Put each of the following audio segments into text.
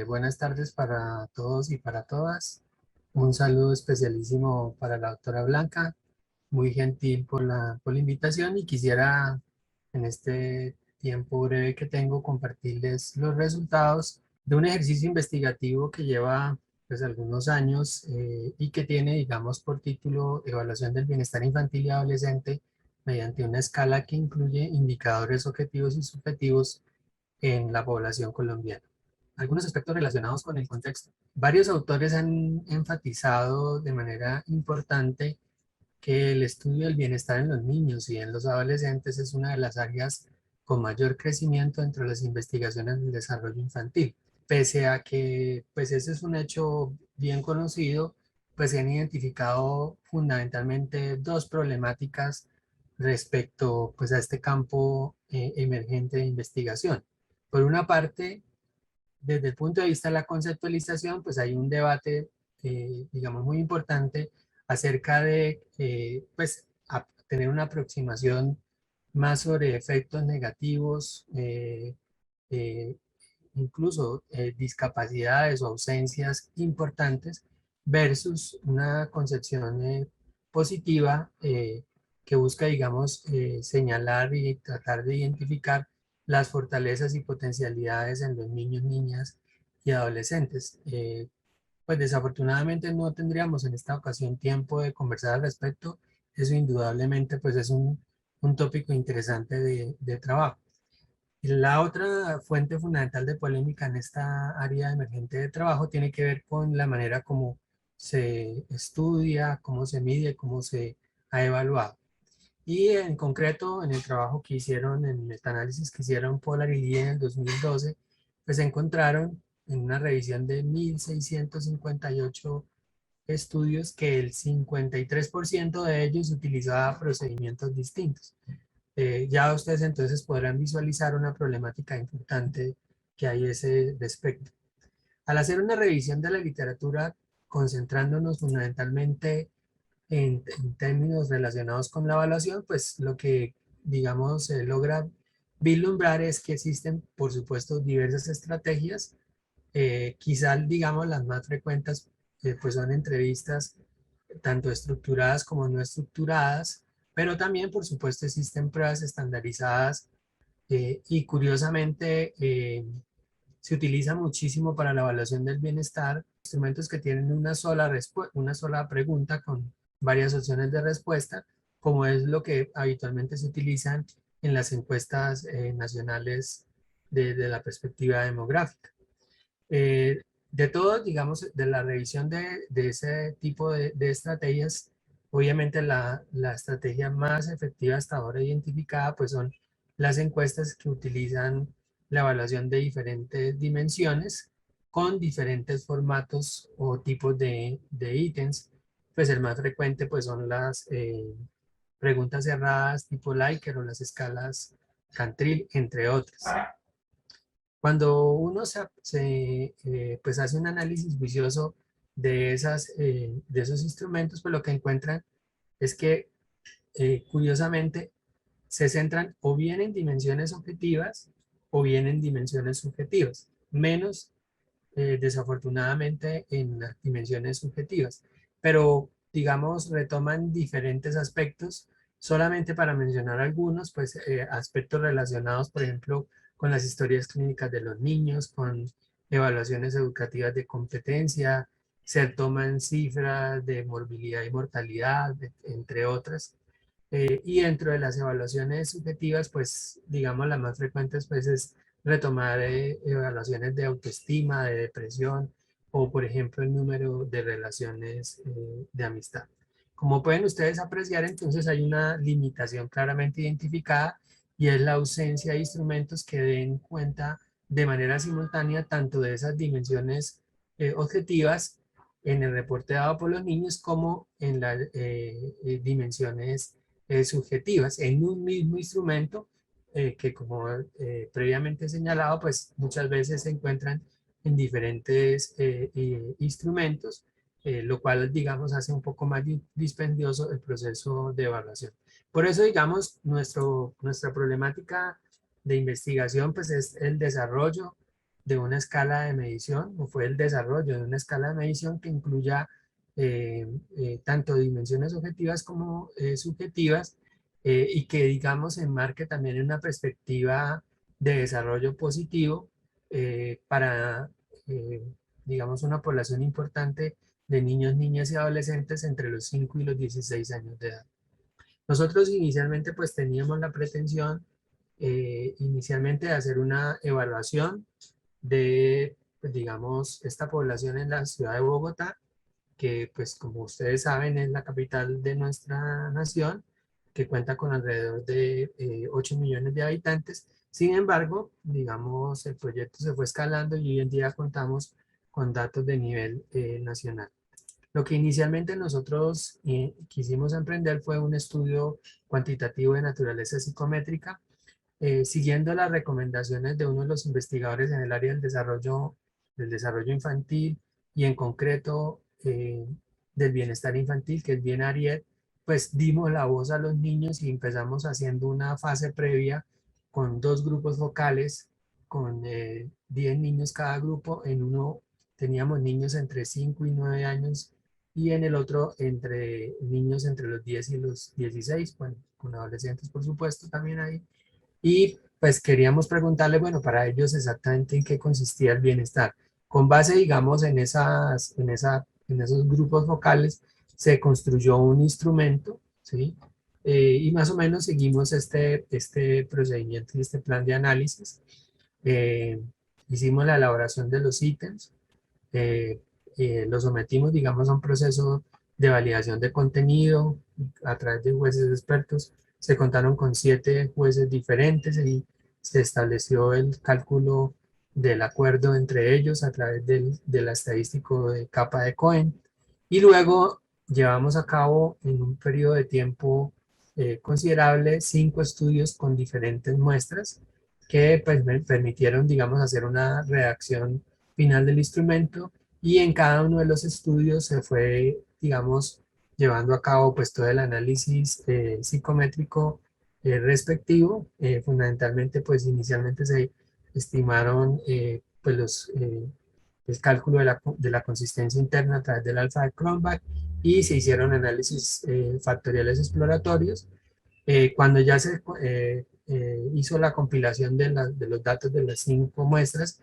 Buenas tardes para todos y para todas. Un saludo especialísimo para la doctora Blanca. Muy gentil por la invitación y quisiera en este tiempo breve que tengo compartirles los resultados de un ejercicio investigativo que lleva pues algunos años y que tiene, digamos, por título Evaluación del Bienestar Infantil y Adolescente mediante una escala que incluye indicadores objetivos y subjetivos en la población colombiana. Algunos aspectos relacionados con el contexto. Varios autores han enfatizado de manera importante que el estudio del bienestar en los niños y en los adolescentes es una de las áreas con mayor crecimiento entre las investigaciones del desarrollo infantil. Pese a que pues ese es un hecho bien conocido, pues se han identificado fundamentalmente dos problemáticas respecto pues a este campo emergente de investigación. Por una parte, desde el punto de vista de la conceptualización, pues hay un debate, digamos, muy importante acerca de, pues, tener una aproximación más sobre efectos negativos, eh, incluso discapacidades o ausencias importantes, versus una concepción positiva que busca, digamos, señalar y tratar de identificar las fortalezas y potencialidades en los niños, niñas y adolescentes. Pues desafortunadamente no tendríamos en esta ocasión tiempo de conversar al respecto. Eso indudablemente pues es un tópico interesante de trabajo. Y la otra fuente fundamental de polémica en esta área emergente de trabajo tiene que ver con la manera como se estudia, cómo se mide, cómo se ha evaluado. Y en concreto, en el trabajo que hicieron, en el metaanálisis que hicieron Polar y Lee en el 2012, pues encontraron en una revisión de 1.658 estudios que el 53% de ellos utilizaba procedimientos distintos. Ya ustedes entonces podrán visualizar una problemática importante que hay a ese respecto. Al hacer una revisión de la literatura, concentrándonos fundamentalmente en términos relacionados con la evaluación, pues lo que, digamos, se logra vislumbrar es que existen, por supuesto, diversas estrategias. Quizás, digamos, las más frecuentes, pues son entrevistas tanto estructuradas como no estructuradas, pero también, por supuesto, existen pruebas estandarizadas y curiosamente se utiliza muchísimo para la evaluación del bienestar, instrumentos que tienen una sola pregunta con varias opciones de respuesta, como es lo que habitualmente se utilizan en las encuestas nacionales desde la perspectiva demográfica. De todo, digamos, de la revisión de ese tipo de estrategias, obviamente la estrategia más efectiva hasta ahora identificada, pues son las encuestas que utilizan la evaluación de diferentes dimensiones con diferentes formatos o tipos de ítems. Pues el más frecuente pues son las preguntas cerradas tipo Likert o las escalas Cantril, entre otras. Cuando uno pues hace un análisis juicioso de esos instrumentos, pues lo que encuentran es que curiosamente se centran o bien en dimensiones objetivas o bien en dimensiones subjetivas, menos desafortunadamente en las dimensiones subjetivas. Pero digamos, retoman diferentes aspectos, solamente para mencionar algunos, pues aspectos relacionados, por ejemplo, con las historias clínicas de los niños, con evaluaciones educativas de competencia, se toman cifras de morbilidad y mortalidad, entre otras. Y dentro de las evaluaciones subjetivas, pues digamos las más frecuentes pues es retomar evaluaciones de autoestima, de depresión o por ejemplo el número de relaciones de amistad. Como pueden ustedes apreciar, entonces hay una limitación claramente identificada y es la ausencia de instrumentos que den cuenta de manera simultánea tanto de esas dimensiones objetivas en el reporte dado por los niños como en las dimensiones subjetivas en un mismo instrumento que como previamente señalado, pues muchas veces se encuentran en diferentes instrumentos, lo cual, digamos, hace un poco más dispendioso el proceso de evaluación. Por eso, digamos, nuestra problemática de investigación, pues es el desarrollo de una escala de medición, o fue el desarrollo de una escala de medición que incluya tanto dimensiones objetivas como subjetivas, y que, digamos, enmarque también en una perspectiva de desarrollo positivo para, eh, digamos, una población importante de niños, niñas y adolescentes entre los 5 y los 16 años de edad. Nosotros inicialmente pues teníamos la pretensión inicialmente de hacer una evaluación de, pues, digamos, esta población en la ciudad de Bogotá, que pues como ustedes saben es la capital de nuestra nación, que cuenta con alrededor de 8 millones de habitantes. Sin embargo, digamos, el proyecto se fue escalando y hoy en día contamos con datos de nivel nacional. Lo que inicialmente nosotros quisimos emprender fue un estudio cuantitativo de naturaleza psicométrica, siguiendo las recomendaciones de uno de los investigadores en el área del desarrollo infantil y en concreto del bienestar infantil, que es Bien Ariet. Pues dimos la voz a los niños y empezamos haciendo una fase previa con dos grupos focales, con 10 niños cada grupo. En uno teníamos niños entre 5 y 9 años y en el otro entre niños entre los 10 y los 16, bueno, con adolescentes por supuesto también ahí. Y pues queríamos preguntarle, bueno, para ellos exactamente en qué consistía el bienestar. Con base, digamos, en esos grupos vocales, se construyó un instrumento, ¿sí? Y más o menos seguimos este procedimiento y este plan de análisis. Eh, Hicimos la elaboración de los ítems, eh, lo sometimos, digamos, a un proceso de validación de contenido a través de jueces expertos. Se contaron con 7 jueces diferentes y se estableció el cálculo del acuerdo entre ellos a través de la estadístico de capa de Cohen. Y luego llevamos a cabo en un periodo de tiempo considerable 5 estudios con diferentes muestras que pues, me permitieron, digamos, hacer una redacción final del instrumento, y en cada uno de los estudios se fue, digamos, llevando a cabo pues todo el análisis psicométrico respectivo. Fundamentalmente pues inicialmente se estimaron el cálculo de la consistencia interna a través del alfa de Cronbach, y se hicieron análisis factoriales exploratorios. Cuando ya se hizo la compilación de los datos de las 5 muestras,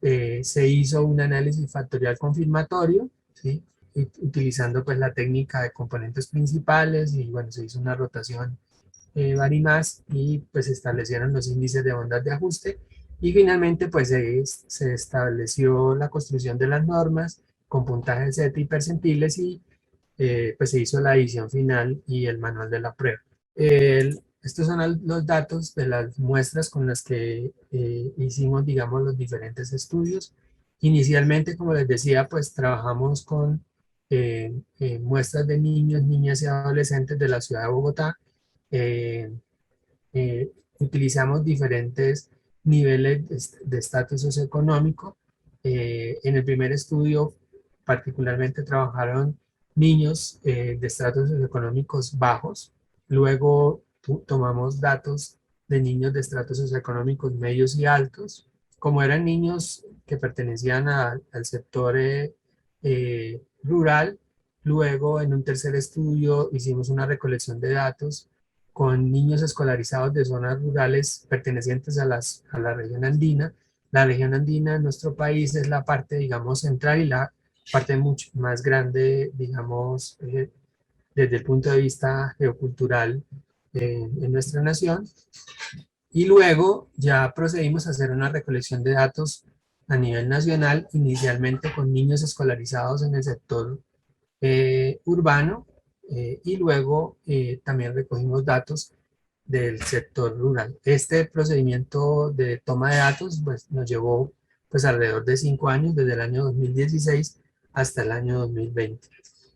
se hizo un análisis factorial confirmatorio, ¿sí? Utilizando pues la técnica de componentes principales, y bueno, se hizo una rotación más y pues se establecieron los índices de ondas de ajuste, y finalmente pues se estableció la construcción de las normas con puntajes Z y percentiles, y pues se hizo la edición final y el manual de la prueba. Estos son los datos de las muestras con las que hicimos, digamos, los diferentes estudios. Inicialmente, como les decía, pues trabajamos con muestras de niños, niñas y adolescentes de la ciudad de Bogotá. Eh, Utilizamos diferentes niveles de estatus socioeconómico. En el primer estudio, particularmente, trabajaron niños de estratos socioeconómicos bajos. Luego tomamos datos de niños de estratos socioeconómicos medios y altos. Como eran niños que pertenecían al sector rural, luego en un tercer estudio hicimos una recolección de datos con niños escolarizados de zonas rurales pertenecientes a la región andina. La región andina en nuestro país es la parte, digamos, central y la parte mucho más grande, digamos, desde el punto de vista geocultural en nuestra nación. Y luego ya procedimos a hacer una recolección de datos a nivel nacional, inicialmente con niños escolarizados en el sector urbano, y luego también recogimos datos del sector rural. Este procedimiento de toma de datos pues, nos llevó pues, alrededor de 5 años, desde el año 2016 hasta el año 2020.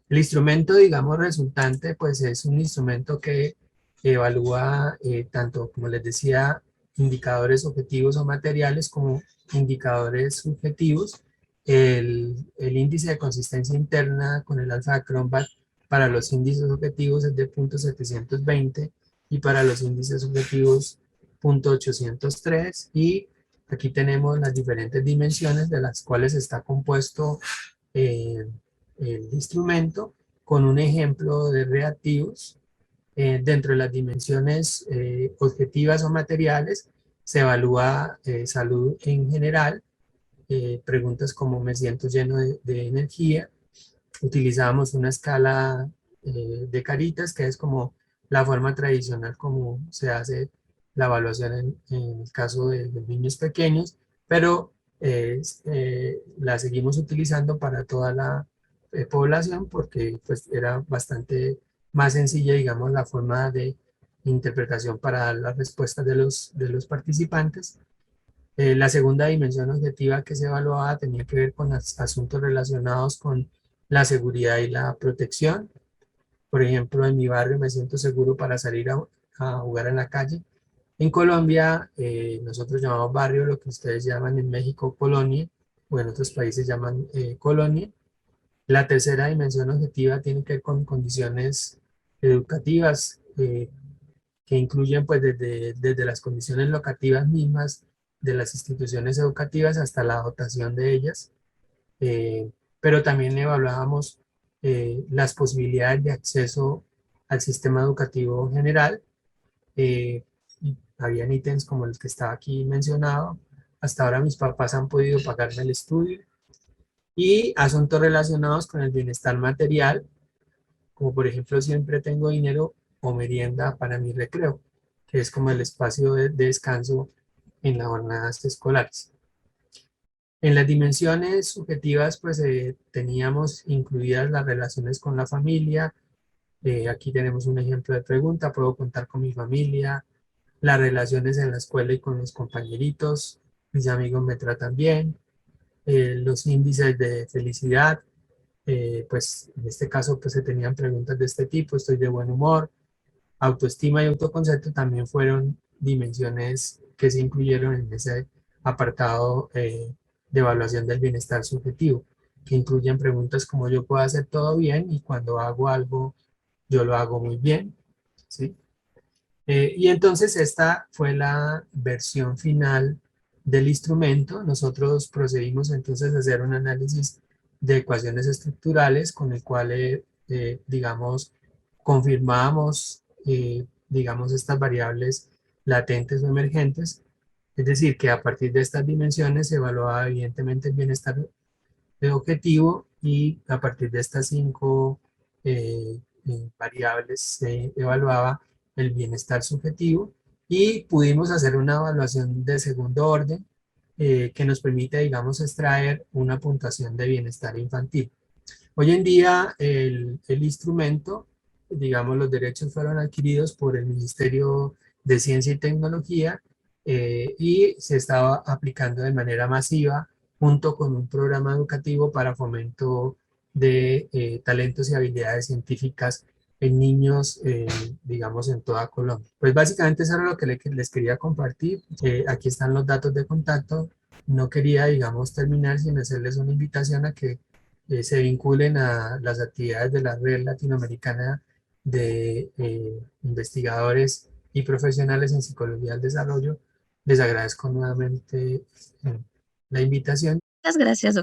El instrumento, digamos, resultante, pues es un instrumento que evalúa tanto, como les decía, indicadores objetivos o materiales como indicadores subjetivos. El índice de consistencia interna con el alfa de Cronbach para los índices objetivos es de 0.720 y para los índices subjetivos 0.803, y Aquí tenemos las diferentes dimensiones de las cuales está compuesto el instrumento, con un ejemplo de reactivos. Dentro de las dimensiones objetivas o materiales se evalúa salud en general, preguntas como me siento lleno de energía. Utilizamos una escala de caritas, que es como la forma tradicional como se hace la evaluación en el caso de los niños pequeños, pero la seguimos utilizando para toda la población porque pues era bastante más sencilla, digamos, la forma de interpretación para dar las respuestas de los participantes. La segunda dimensión objetiva que se evaluaba tenía que ver con los asuntos relacionados con la seguridad y la protección. Por ejemplo, en mi barrio me siento seguro para salir a jugar en la calle. En Colombia, nosotros llamamos barrio lo que ustedes llaman en México colonia, o en otros países llaman colonia. La tercera dimensión objetiva tiene que ver con condiciones educativas, que incluyen pues desde las condiciones locativas mismas de las instituciones educativas hasta la dotación de ellas, eh, pero también evaluábamos las posibilidades de acceso al sistema educativo general. Y habían ítems como el que estaba aquí mencionado. Hasta ahora mis papás han podido pagarme el estudio. Y asuntos relacionados con el bienestar material, como por ejemplo siempre tengo dinero o merienda para mi recreo, que es como el espacio de descanso en las jornadas escolares. En las dimensiones subjetivas, pues teníamos incluidas las relaciones con la familia. Aquí tenemos un ejemplo de pregunta: ¿puedo contar con mi familia? Las relaciones en la escuela y con los compañeritos, mis amigos me tratan bien. Los índices de felicidad, pues en este caso pues se tenían preguntas de este tipo: estoy de buen humor. Autoestima y autoconcepto también fueron dimensiones que se incluyeron en ese apartado de evaluación del bienestar subjetivo, que incluyen preguntas como yo puedo hacer todo bien y cuando hago algo yo lo hago muy bien, ¿sí? Y entonces esta fue la versión final del instrumento. Nosotros procedimos entonces a hacer un análisis de ecuaciones estructurales con el cual, digamos, confirmamos, digamos, estas variables latentes o emergentes. Es decir, que a partir de estas dimensiones se evaluaba evidentemente el bienestar objetivo, y a partir de estas cinco variables se evaluaba el bienestar subjetivo, y pudimos hacer una evaluación de segundo orden que nos permite, digamos, extraer una puntuación de bienestar infantil. Hoy en día el instrumento, digamos, los derechos fueron adquiridos por el Ministerio de Ciencia y Tecnología, y se estaba aplicando de manera masiva junto con un programa educativo para fomento de talentos y habilidades científicas en niños, digamos, en toda Colombia. Pues básicamente eso era lo que les quería compartir. Aquí están los datos de contacto. No quería, digamos, terminar sin hacerles una invitación a que se vinculen a las actividades de la Red Latinoamericana de Investigadores y Profesionales en Psicología del Desarrollo. Les agradezco nuevamente la invitación. Muchas gracias,